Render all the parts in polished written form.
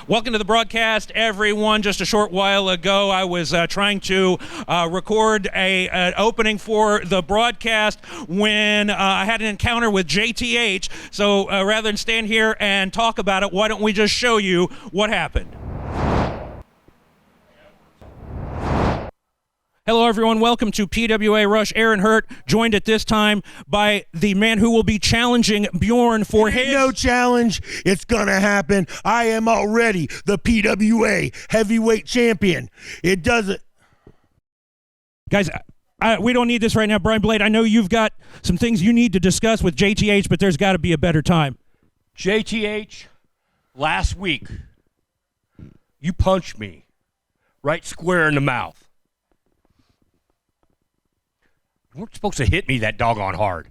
Welcome to the broadcast, everyone. Just a short while ago, I was trying to record an opening for the broadcast when I had an encounter with JTH. So rather than stand here and talk about it, why don't we just show you what happened? Hello, everyone. Welcome to PWA Rush. Aaron Hurt, joined at this time by the man who will be challenging Bjorn for his... No challenge. It's going to happen. I am already the PWA Heavyweight Champion. It doesn't... Guys, we don't need this right now. Brian Blade, I know you've got some things you need to discuss with JTH, but there's got to be a better time. JTH, last week, you punched me right square in the mouth. You weren't supposed to hit me that doggone hard.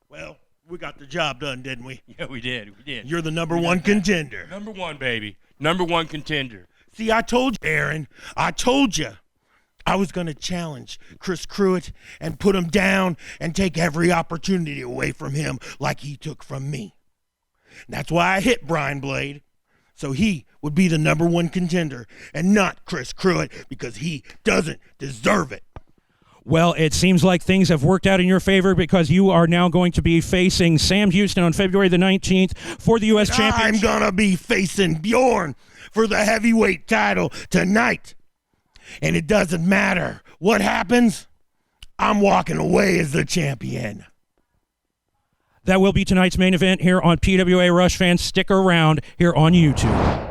Well, we got the job done, didn't we? Yeah, we did. We did. You're the number one contender. Number one, baby. Number one contender. See, I told you, Aaron. I told you I was going to challenge Chris Pruitt and put him down and take every opportunity away from him like he took from me. That's why I hit Brian Blade, so he would be the number one contender and not Chris Pruitt because he doesn't deserve it. Well, it seems like things have worked out in your favor because you are now going to be facing Sam Houston on February the 19th for the U.S. Championship. I'm going to be facing Bjorn for the heavyweight title tonight. And it doesn't matter what happens, I'm walking away as the champion. That will be tonight's main event here on PWA Rush. Fans, stick around here on YouTube.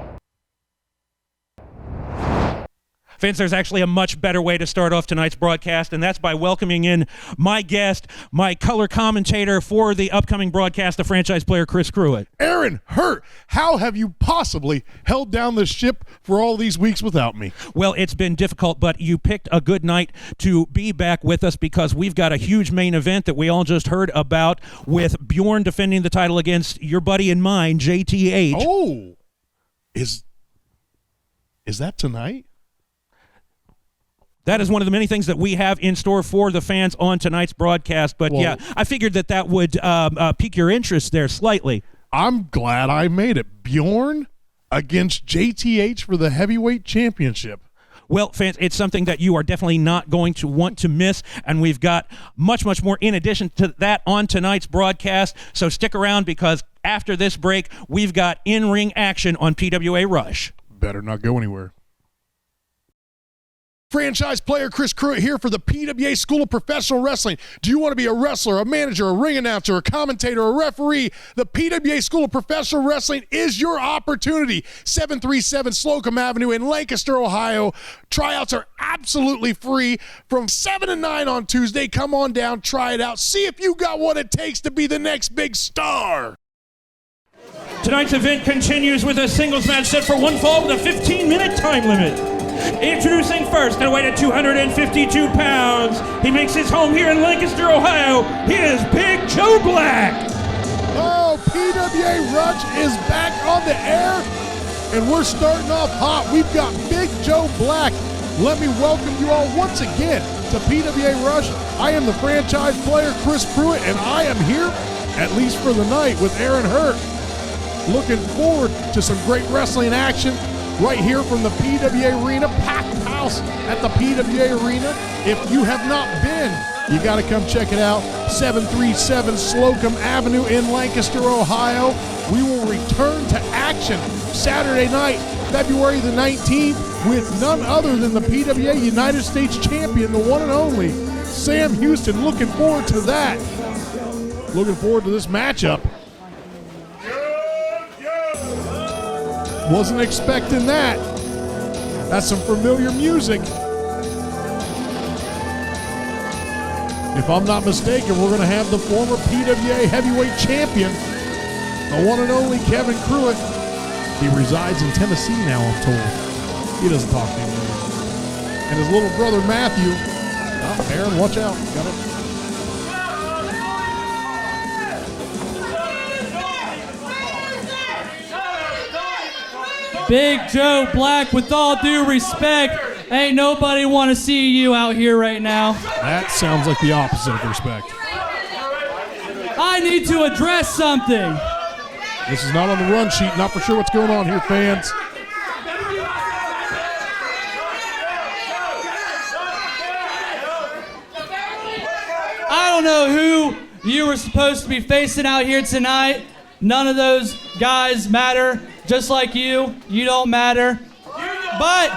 Fans, there's actually a much better way to start off tonight's broadcast, and that's by welcoming in my guest, my color commentator for the upcoming broadcast, the franchise player, Chris Pruitt. Aaron Hurt, how have you possibly held down the ship for all these weeks without me? Well, it's been difficult, but you picked a good night to be back with us because we've got a huge main event that we all just heard about with Bjorn defending the title against your buddy and mine, JTH. Oh, is that tonight? That is one of the many things that we have in store for the fans on tonight's broadcast. But, yeah, I figured that would pique your interest there slightly. I'm glad I made it. Bjorn against JTH for the Heavyweight Championship. Well, fans, it's something that you are definitely not going to want to miss, and we've got much, much more in addition to that on tonight's broadcast. So stick around because after this break, we've got in-ring action on PWA Rush. Better not go anywhere. Franchise player Chris Pruitt here for the PWA School of Professional Wrestling. Do you want to be a wrestler, a manager, a ring announcer, a commentator, a referee? The PWA School of Professional Wrestling is your opportunity. 737 Slocum Avenue in Lancaster, Ohio. Tryouts are absolutely free from 7 to 9 on Tuesday. Come on down, try it out. See if you got what it takes to be the next big star. Tonight's event continues with a singles match set for one fall with a 15-minute time limit. Introducing first, at a weight of 252 pounds, he makes his home here in Lancaster, Ohio. He is Big Joe Black. Oh, PWA Rush is back on the air, and we're starting off hot. We've got Big Joe Black. Let me welcome you all once again to PWA Rush. I am the franchise player, Chris Pruitt, and I am here, at least for the night, with Aaron Hurt. Looking forward to some great wrestling action right here from the PWA Arena, packed house at the PWA Arena. If you have not been, you got to come check it out. 737 Slocum Avenue in Lancaster, Ohio. We will return to action Saturday night, February the 19th, with none other than the PWA United States Champion, the one and only Sam Houston. Looking forward to that. Looking forward to this matchup. Wasn't expecting that. That's some familiar music. If I'm not mistaken, we're going to have the former PWA Heavyweight Champion, the one and only Kevin Pruitt. He resides in Tennessee now, I'm told. He doesn't talk to anymore. And his little brother Matthew. Oh, Aaron, watch out. Got it. Big Joe Black, with all due respect, ain't nobody want to see you out here right now. That sounds like the opposite of respect. I need to address something. This is not on the run sheet. Not for sure what's going on here, fans. I don't know who you were supposed to be facing out here tonight. None of those guys matter. Just like you don't matter. But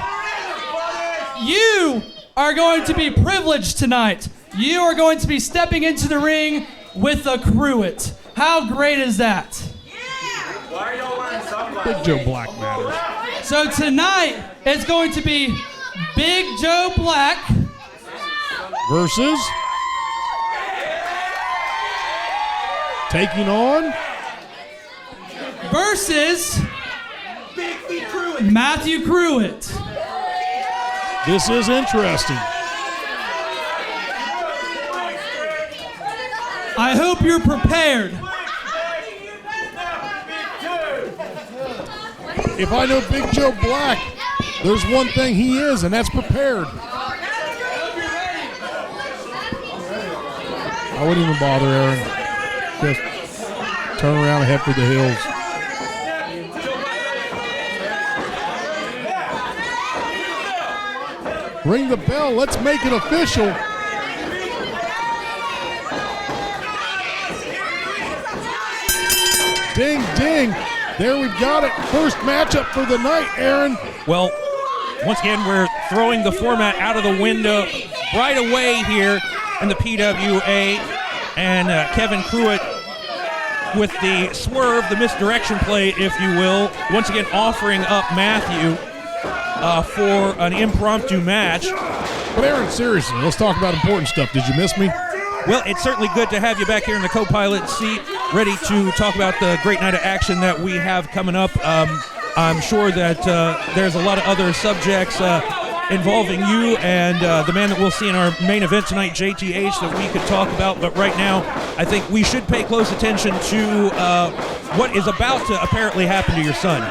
you are going to be privileged tonight. You are going to be stepping into the ring with a Cruet. How great is that? Big Joe Black matters. So tonight, it's going to be Big Joe Black Versus taking on versus Matthew Cruet. This is interesting. I hope you're prepared. If I know Big Joe Black, there's one thing he is, and that's prepared. I wouldn't even bother, Aaron. Just turn around and head for the hills. Ring the bell. Let's make it official. Ding, ding. There we've got it. First matchup for the night, Aaron. Well, once again, we're throwing the format out of the window right away here in the PWA. And Kevin Cruet with the swerve, the misdirection play, if you will, once again offering up Matthew for an impromptu match. But Aaron, seriously, let's talk about important stuff. Did you miss me? Well, it's certainly good to have you back here in the co-pilot seat, ready to talk about the great night of action that we have coming up. I'm sure that there's a lot of other subjects involving you and the man that we'll see in our main event tonight, JTH, that we could talk about. But right now, I think we should pay close attention to what is about to apparently happen to your son.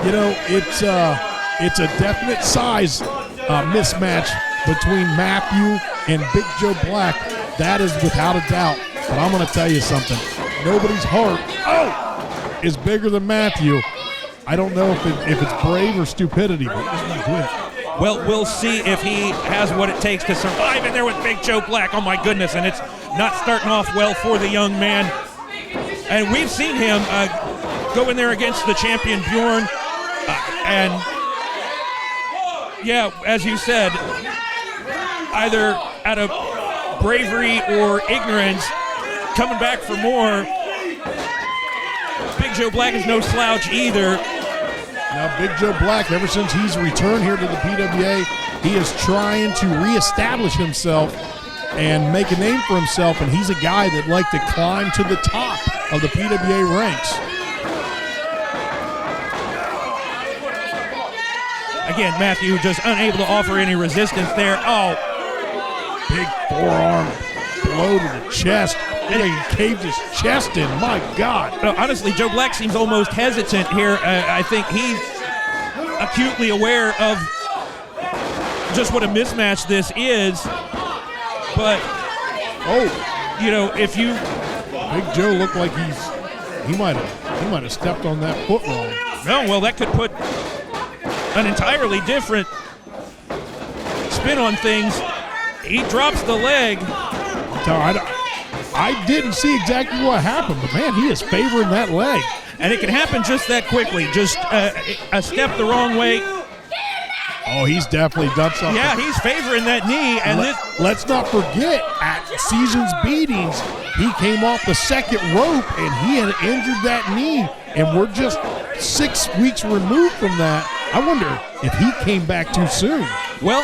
You know, it's a definite size mismatch between Matthew and Big Joe Black. That is without a doubt. But I'm going to tell you something. Nobody's heart is bigger than Matthew. I don't know if it's brave or stupidity, but he's going to do it. Well, we'll see if he has what it takes to survive in there with Big Joe Black. Oh, my goodness, and it's not starting off well for the young man. And we've seen him go in there against the champion Bjorn. And, yeah, as you said, either out of bravery or ignorance, coming back for more. Big Joe Black is no slouch either. Now, Big Joe Black, ever since he's returned here to the PWA, he is trying to reestablish himself and make a name for himself, and he's a guy that likes to climb to the top of the PWA ranks. Again, Matthew just unable to offer any resistance there. Oh, big forearm blow to the chest. He caved his chest in. My God. No, honestly, Joe Black seems almost hesitant here. I think he's acutely aware of just what a mismatch this is. But, you know, if you... Big Joe looked like he might have stepped on that foot wrong. No, well, that could put an entirely different spin on things. He drops the leg. I didn't see exactly what happened, but man, he is favoring that leg. And it can happen just that quickly. Just a step the wrong way. Oh, he's definitely done something. Yeah, he's favoring that knee. And let's not forget, at Season's Beatings, he came off the second rope and he had injured that knee. And we're just 6 weeks removed from that. I wonder if he came back too soon. Well,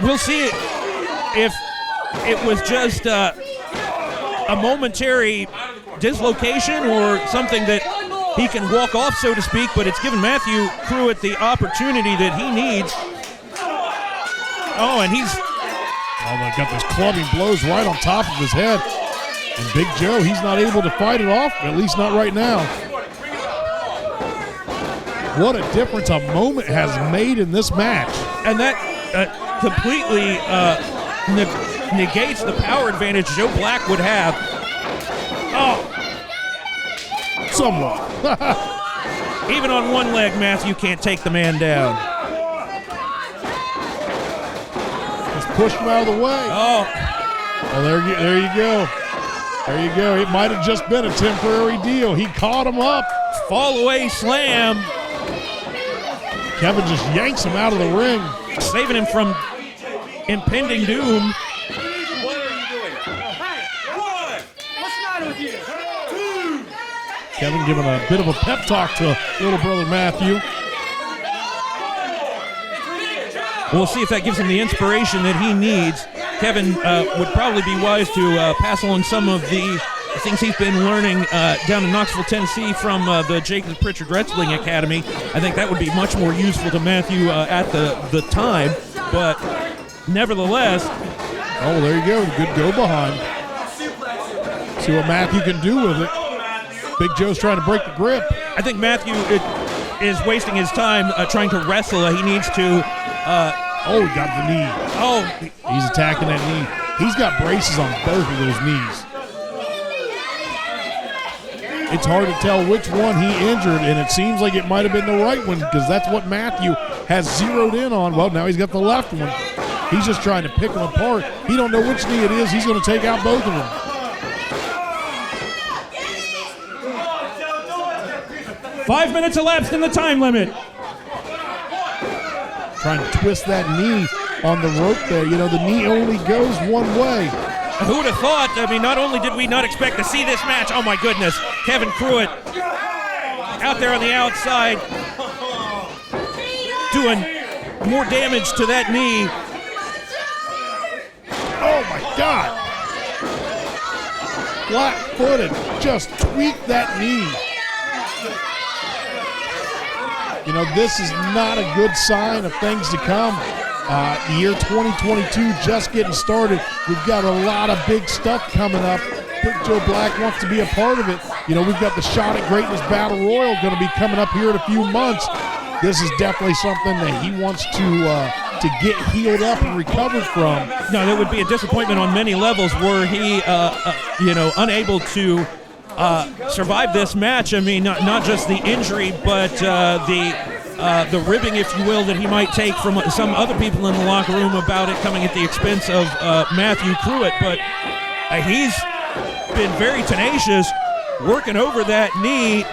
we'll see if it was just a momentary dislocation or something that he can walk off, so to speak, but it's given Matthew Cruet the opportunity that he needs. Oh, and he's... Oh, they got those clubbing blows right on top of his head. And Big Joe, he's not able to fight it off, at least not right now. What a difference a moment has made in this match. And that completely negates the power advantage Joe Black would have. Oh, somewhat. Even on one leg, Matthew can't take the man down. Just pushed him out of the way. Oh, Well, there you go. There you go. It might have just been a temporary deal. He caught him up. fall away slam, Kevin just yanks him out of the ring. saving him from impending doom. Kevin giving a bit of a pep talk to little brother Matthew. We'll see if that gives him the inspiration that he needs. Kevin would probably be wise to pass along some of the things he's been learning down in Knoxville, Tennessee from the Jacob Pritchard Wrestling Academy. I think that would be much more useful to Matthew at the time. But nevertheless... Oh, there you go. Good go behind. See what Matthew can do with it. Big Joe's trying to break the grip. I think Matthew is wasting his time trying to wrestle. He needs to... Oh, he got the knee. Oh, He's attacking that knee. He's got braces on both of those knees. It's hard to tell which one he injured, and it seems like it might have been the right one because that's what Matthew has zeroed in on. Well, now he's got the left one. He's just trying to pick them apart. He don't know which knee it is. He's going to take out both of them. 5 minutes elapsed in the time limit. Trying to twist that knee on the rope there. You know, the knee only goes one way. Who would have thought? I mean, not only did we not expect to see this match, oh my goodness, Kevin Pruitt out there on the outside doing more damage to that knee. Oh my God. Flat-footed, just tweaked that knee. You know, this is not a good sign of things to come. The year 2022 just getting started. We've got a lot of big stuff coming up. Big Joe Black wants to be a part of it. You know, we've got the Shot at Greatness Battle Royal going to be coming up here in a few months. This is definitely something that he wants to get healed up and recovered from. No, that would be a disappointment on many levels were he, unable to survive this match. I mean, not just the injury, but the ribbing, if you will, that he might take from some other people in the locker room about it coming at the expense of Matthew Pruitt. But he's been very tenacious, working over that knee.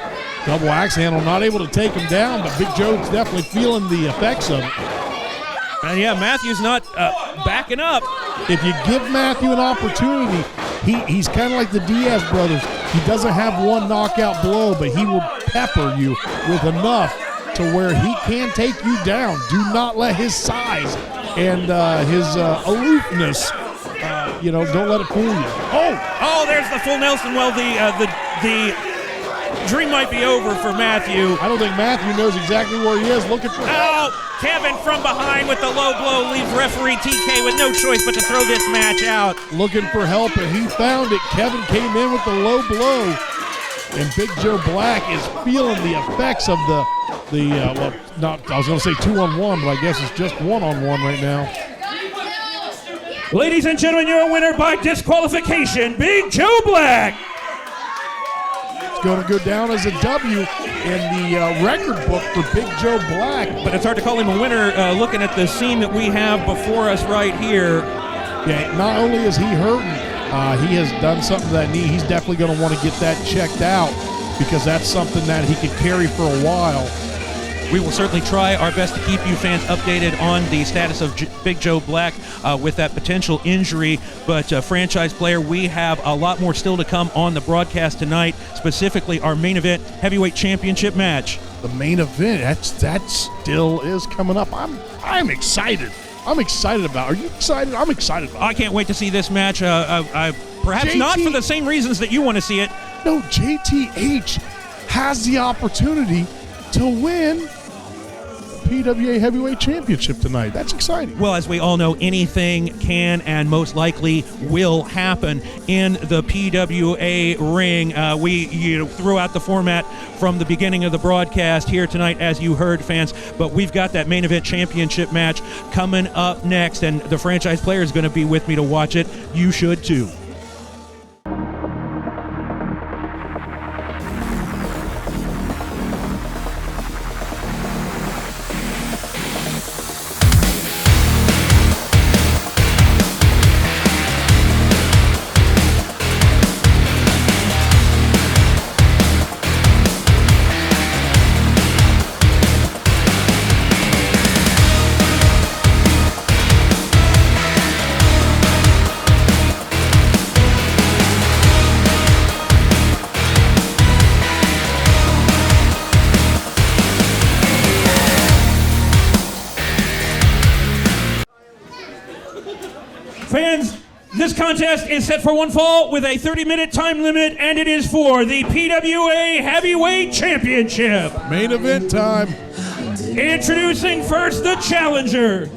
Double axe handle, not able to take him down, but Big Joe's definitely feeling the effects of it. And yeah, Matthew's not backing up. If you give Matthew an opportunity, he's kind of like the Diaz brothers. He doesn't have one knockout blow, but he will pepper you with enough to where he can take you down. Do not let his size and his aloofness, don't let it fool you. Oh, there's the full Nelson. Well, the dream might be over for Matthew. I don't think Matthew knows exactly where he is looking for help. Oh, Kevin from behind with the low blow leaves referee TK with no choice but to throw this match out. Looking for help, and he found it. Kevin came in with the low blow, and Big Joe Black is feeling the effects of I was going to say 2-on-1, but I guess it's just 1-on-1 right now. Ladies and gentlemen, your winner by disqualification, Big Joe Black. Going to go down as a W in the record book for Big Joe Black. But it's hard to call him a winner looking at the scene that we have before us right here. Yeah, not only is he hurting, he has done something to that knee. He's definitely going to want to get that checked out because that's something that he could carry for a while. We will certainly try our best to keep you fans updated on the status of Big Joe Black with that potential injury. But franchise player, we have a lot more still to come on the broadcast tonight, specifically our main event heavyweight championship match. The main event, that still is coming up. I'm excited. I'm excited about it. Are you excited? I'm excited about it. I can't wait to see this match. Perhaps not for the same reasons that you want to see it. No, JTH has the opportunity to win the PWA Heavyweight Championship tonight. That's exciting. Well, as we all know, anything can and most likely will happen in the PWA ring. We threw out the format from the beginning of the broadcast here tonight, as you heard, fans, but we've got that main event championship match coming up next, and the franchise player is going to be with me to watch it. You should too. Fans, this contest is set for one fall with a 30-minute time limit, and it is for the PWA Heavyweight Championship. Main event time. Introducing first the challenger.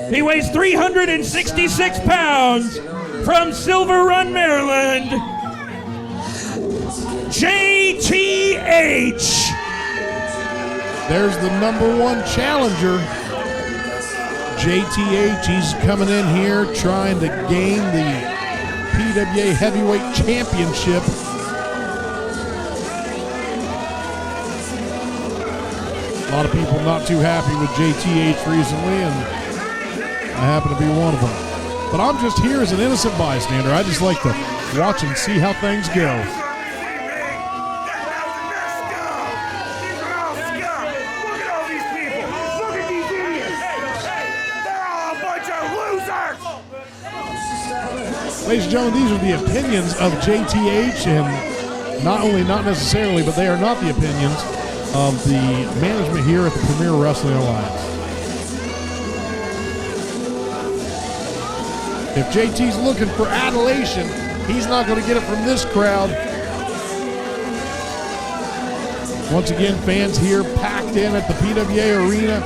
He weighs 366 pounds from Silver Run, Maryland. JTH. There's the #1 challenger. JTH, he's coming in here trying to gain the PWA Heavyweight Championship. A lot of people not too happy with JTH recently, and I happen to be one of them. But I'm just here as an innocent bystander. I just like to watch and see how things go. Ladies and gentlemen, these are the opinions of JTH, and not necessarily, but they are not the opinions of the management here at the Premier Wrestling Alliance. If JT's looking for adulation, he's not going to get it from this crowd. Once again, fans here packed in at the PWA Arena.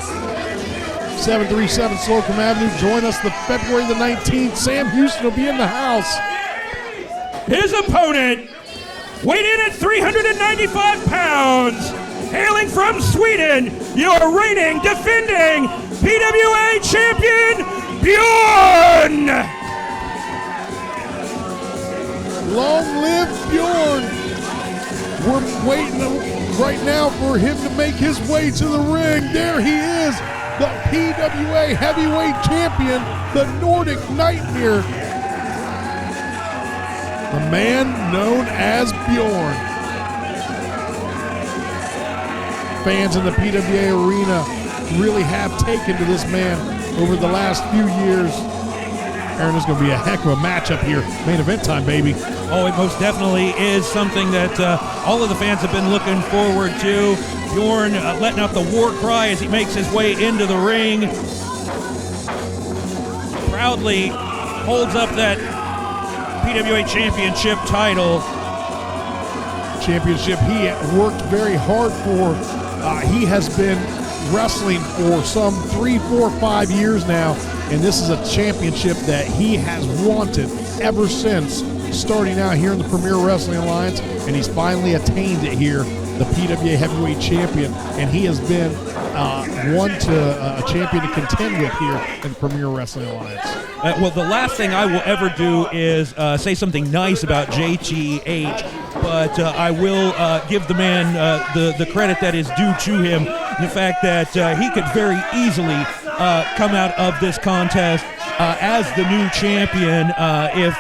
737 Slocum Avenue. Join us the February the 19th. Sam Houston will be in the house. His opponent, weighed in at 395 pounds, hailing from Sweden, your reigning, defending PWA champion, Bjorn! Long live Bjorn! We're waiting right now for him to make his way to the ring. There he is, the PWA Heavyweight Champion, the Nordic Nightmare. The man known as Bjorn. Fans in the PWA Arena really have taken to this man over the last few years. Aaron, this is going to be a heck of a matchup here. Main event time, baby. Oh, it most definitely is something that all of the fans have been looking forward to. Bjorn letting out the war cry as he makes his way into the ring. Proudly holds up that PWA Championship title. Championship he worked very hard for. He has been wrestling for some 3, 4, 5 years now, and this is a championship that he has wanted ever since starting out here in the Premier Wrestling Alliance, and he's finally attained it here, the PWA Heavyweight Champion, and he has been a champion to contend with here in the Premier Wrestling Alliance. Well, the last thing I will ever do is say something nice about JTH, but I will give the man the credit that is due to him. The fact that he could very easily come out of this contest as the new champion if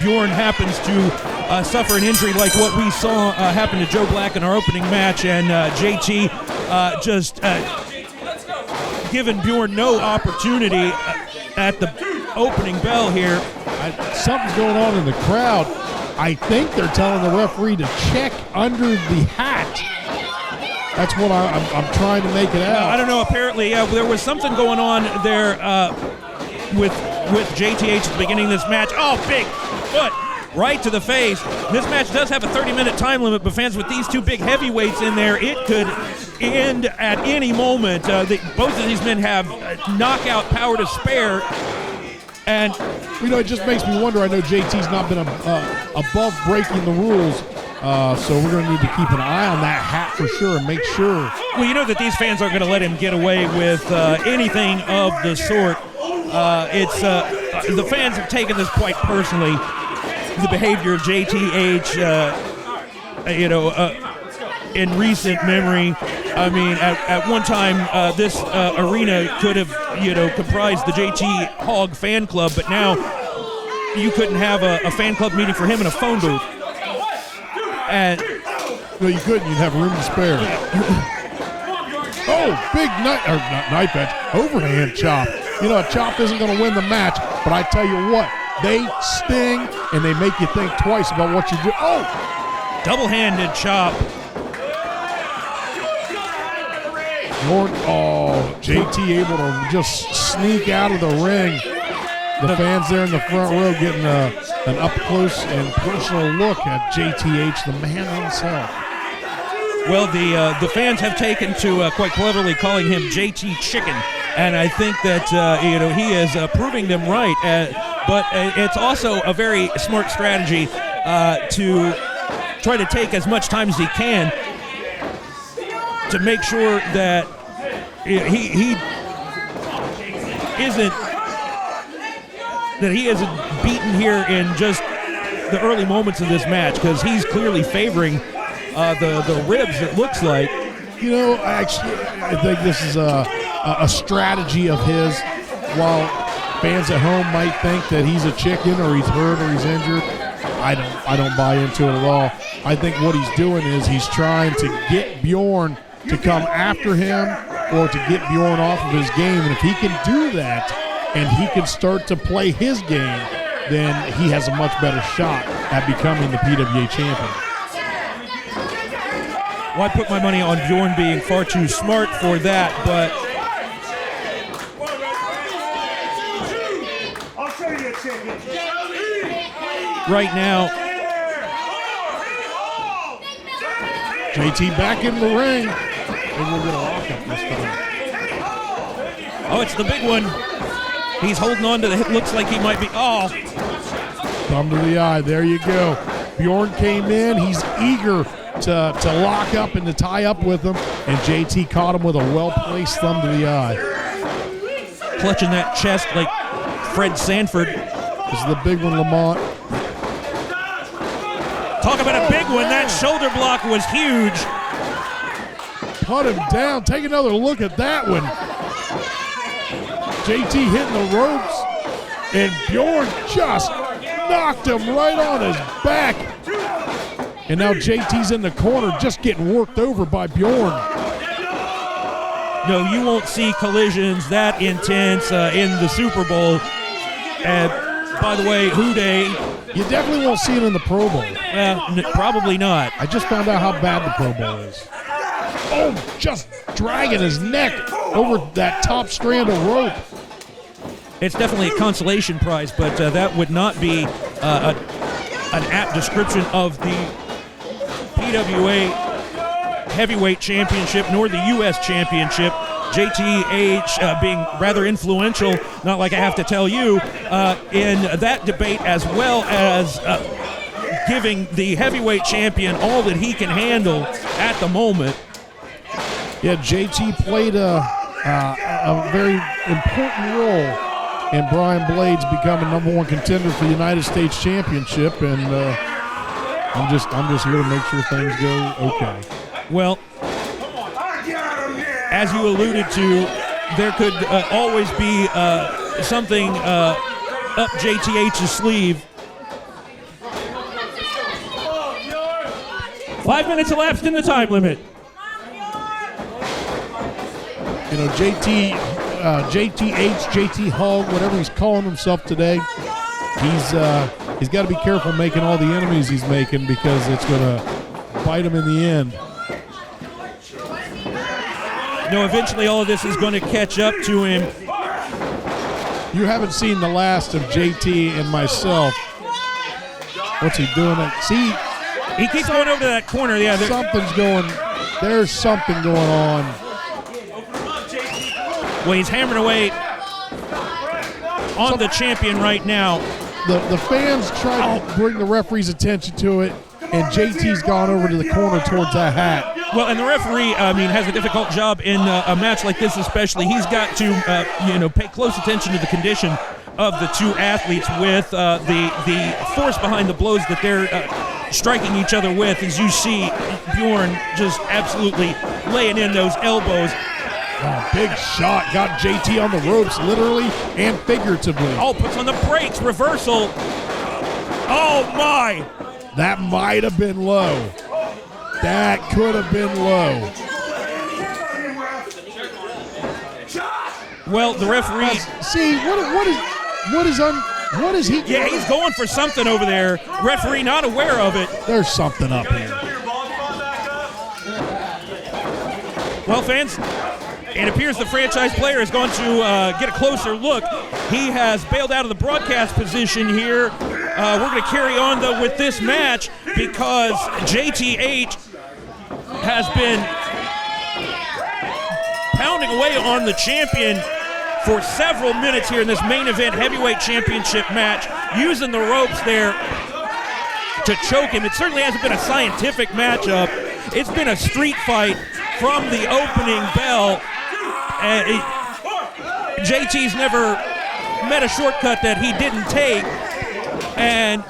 Bjorn happens to suffer an injury like what we saw happen to Joe Black in our opening match, and JT just giving Bjorn no opportunity at the opening bell here. Something's going on in the crowd. I think they're telling the referee to check under the hat. That's what I'm trying to make it out. I don't know. Apparently, there was something going on there with JTH at the beginning of this match. Oh, big foot right to the face. This match does have a 30-minute time limit, but fans, with these two big heavyweights in there, it could end at any moment. Both of these men have knockout power to spare. And it just makes me wonder. I know JT's not been above breaking the rules. So we're going to need to keep an eye on that hat for sure and make sure. Well, you know that these fans aren't going to let him get away with anything of the sort. The fans have taken this quite personally, the behavior of JTH, in recent memory. I mean, at one time, this arena could have, comprised the JT Hogg fan club, but now you couldn't have a fan club meeting for him in a phone booth. And no, you couldn't. You'd have room to spare. Oh, big knife edge, overhand chop. A chop isn't going to win the match, but I tell you what, they sting and they make you think twice about what you do. Oh, double-handed chop. JT able to just sneak out of the ring. The fans there in the front row getting an up-close and personal look at JTH, the man himself. Well, the fans have taken to quite cleverly calling him JT Chicken, and I think that he is proving them right. But it's also a very smart strategy to try to take as much time as he can to make sure that he isn't beaten here in just the early moments of this match, because he's clearly favoring the ribs, it looks like. You know, actually, I think this is a strategy of his. While fans at home might think that he's a chicken or he's hurt or he's injured, I don't buy into it at all. I think what he's doing is he's trying to get Bjorn to come after him or to get Bjorn off of his game. And if he can do that and he can start to play his game, then he has a much better shot at becoming the PWA champion. Well, I put my money on Bjorn being far too smart for that, but right now, JT back in the ring. And we'll get a lockup this time. Oh, it's the big one. He's holding on to the hip. Looks like he might be. Oh. Thumb to the eye. There you go. Bjorn came in. He's eager to lock up and to tie up with him. And JT caught him with a well-placed thumb to the eye. Clutching that chest like Fred Sanford. This is the big one, Lamont. Talk about a big one. That shoulder block was huge. Put him down. Take another look at that one. JT hitting the ropes, and Bjorn just knocked him right on his back. And now JT's in the corner just getting worked over by Bjorn. No, you won't see collisions that intense in the Super Bowl. And by the way, Houday. You definitely won't see it in the Pro Bowl. Probably not. I just found out how bad the Pro Bowl is. Oh, just dragging his neck over that top strand of rope. It's definitely a consolation prize, but that would not be an apt description of the PWA Heavyweight Championship nor the U.S. Championship. JTH being rather influential, not like I have to tell you, in that debate, as well as giving the heavyweight champion all that he can handle at the moment. Yeah, JT played a very important role in Brian Blades becoming #1 contender for the United States Championship, and I'm just here to make sure things go okay. Well, as you alluded to, there could always be something up JTH's sleeve. 5 minutes elapsed in the time limit. You know, JTH, JT Hog, whatever he's calling himself today, he's got to be careful making all the enemies he's making, because it's going to bite him in the end. No, eventually all of this is going to catch up to him. You haven't seen the last of JT and myself. What's he doing? See, he keeps going over to that corner. Yeah, there's something going on. Well, he's hammering away on the champion right now. The fans try to bring the referee's attention to it, and JT's gone over to the corner towards that hat. Well, and the referee, has a difficult job in a match like this, especially. He's got to, pay close attention to the condition of the two athletes with the force behind the blows that they're striking each other with. As you see, Bjorn just absolutely laying in those elbows. Oh, big shot. Got JT on the ropes, literally and figuratively. Oh, puts on the brakes. Reversal. Oh, my. That might have been low. That could have been low. Well, the referee. See, what is he? Yeah, he's going for something over there. Referee not aware of it. There's something up here. Well, fans, It appears the franchise player is going to get a closer look. He has bailed out of the broadcast position here. We're going to carry on, though, with this match because JTH has been pounding away on the champion for several minutes here in this main event heavyweight championship match, using the ropes there to choke him. It certainly hasn't been a scientific matchup. It's been a street fight from the opening bell. JT's never met a shortcut that he didn't take, and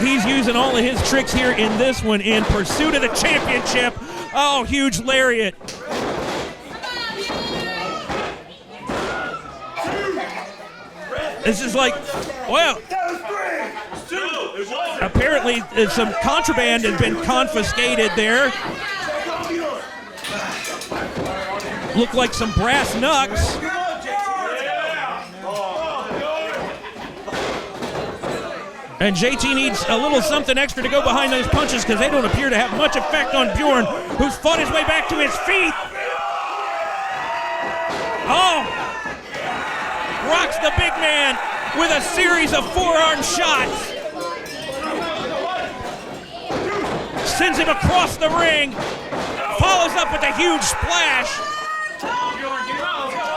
he's using all of his tricks here in this one in pursuit of the championship. Oh, huge lariat. This is like, well, apparently some contraband has been confiscated there. Look like some brass knucks. And JT needs a little something extra to go behind those punches because they don't appear to have much effect on Bjorn, who's fought his way back to his feet. Oh! Rocks the big man with a series of forearm shots. Sends him across the ring. Follows up with a huge splash.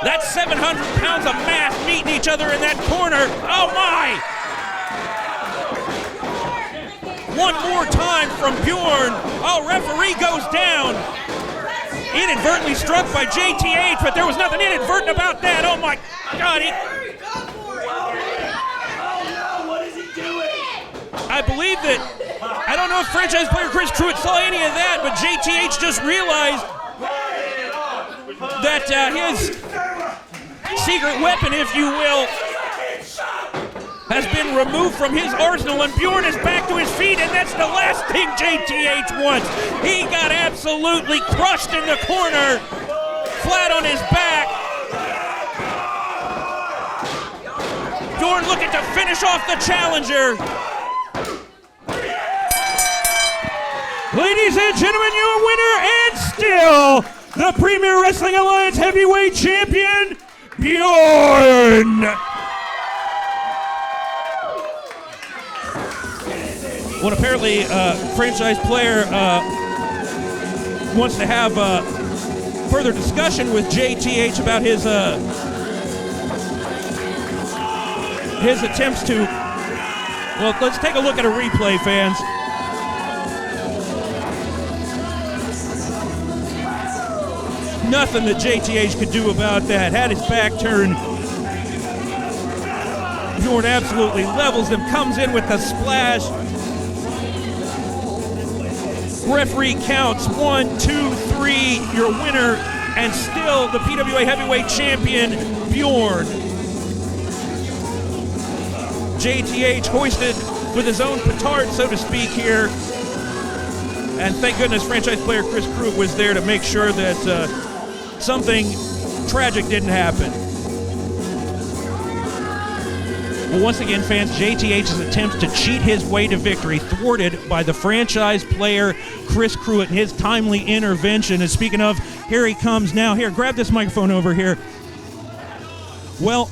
That's 700 pounds of mass meeting each other in that corner. Oh my! One more time from Bjorn. Oh, referee goes down. Inadvertently struck by JTH, but there was nothing inadvertent about that. Oh my God. I believe that, I don't know if franchise player Chris Truitt saw any of that, but JTH just realized that his secret weapon, if you will, has been removed from his arsenal, and Bjorn is back to his feet, and that's the last thing JTH wants. He got absolutely crushed in the corner, flat on his back. Bjorn looking to finish off the challenger. Ladies and gentlemen, your winner and still the Premier Wrestling Alliance Heavyweight Champion, Bjorn. Well, apparently, franchise player wants to have further discussion with JTH about his attempts to. Well, let's take a look at a replay, fans. Nothing that JTH could do about that. Had his back turned. Bjorn absolutely levels him, comes in with a splash. Referee counts 1, 2, 3. Your winner and still the PWA Heavyweight Champion, Bjorn. JTH hoisted with his own petard, so to speak, here. And thank goodness franchise player Chris Truitt was there to make sure that something tragic didn't happen. Well, once again, fans, JTH's attempts to cheat his way to victory thwarted by the franchise player Chris Truitt and his timely intervention. And speaking of, here he comes now. Here, grab this microphone over here. Well,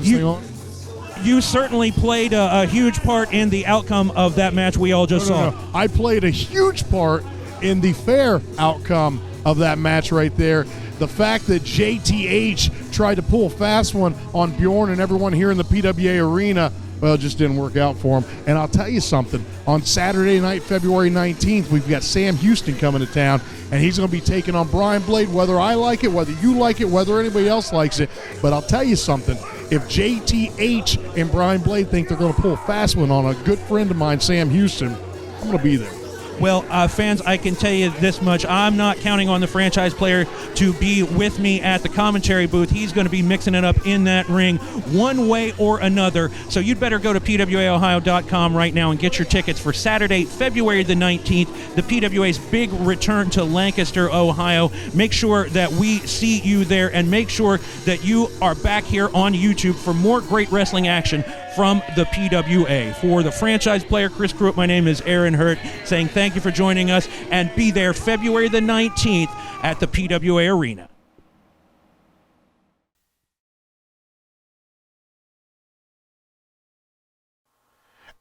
you certainly played a huge part in the outcome of that match we all just saw. No. I played a huge part in the fair outcome of that match right there. The fact that JTH tried to pull a fast one on Bjorn and everyone here in the PWA arena, well, it just didn't work out for him. And I'll tell you something. On Saturday night, February 19th, we've got Sam Houston coming to town, and he's going to be taking on Brian Blade, whether I like it, whether you like it, whether anybody else likes it. But I'll tell you something. If JTH and Brian Blade think they're going to pull a fast one on a good friend of mine, Sam Houston, I'm going to be there. Well, fans, I can tell you this much. I'm not counting on the franchise player to be with me at the commentary booth. He's going to be mixing it up in that ring one way or another. So you'd better go to PWAOhio.com right now and get your tickets for Saturday, February the 19th, the PWA's big return to Lancaster, Ohio. Make sure that we see you there, and make sure that you are back here on YouTube for more great wrestling action from the PWA. For the franchise player Chris Truitt, my name is Aaron Hurt, saying thank you for joining us, and be there February the 19th at the PWA Arena.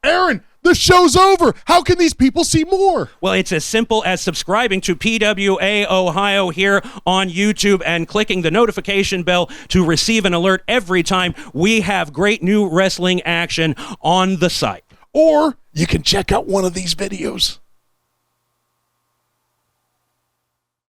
Aaron, the show's over. How can these people see more? Well, it's as simple as subscribing to PWA Ohio here on YouTube and clicking the notification bell to receive an alert every time we have great new wrestling action on the site. Or you can check out one of these videos.